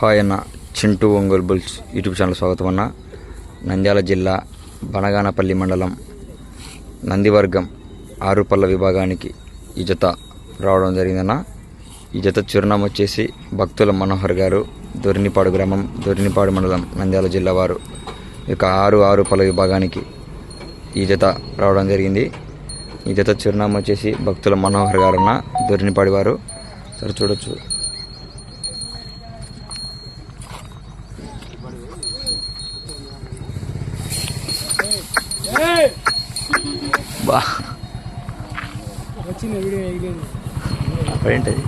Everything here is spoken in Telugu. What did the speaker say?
హాయ్ అన్న, Chintu Ongole bulls YouTube channel స్వాగతం అన్న. నంద్యాల జిల్లా బనగానపల్లి మండలం నందివర్గం ఆరుపల్ల విభాగానికి ఈ జత రావడం జరిగిందన్న. ఈ జత చిరునామా వచ్చేసి భక్తుల మనోహర్ గారు, దొరినిపాడు గ్రామం, దొరినిపాడు మండలం, నంద్యాల జిల్లా వారు. ఇక ఆరుపల్ల విభాగానికి ఈ జత రావడం జరిగింది. ఈ జత చిరునామా వచ్చేసి భక్తుల మనోహర్ గారు అన్న, దొరినిపాడి వారు. సరే చూడొచ్చు. బా అక్కడేంటది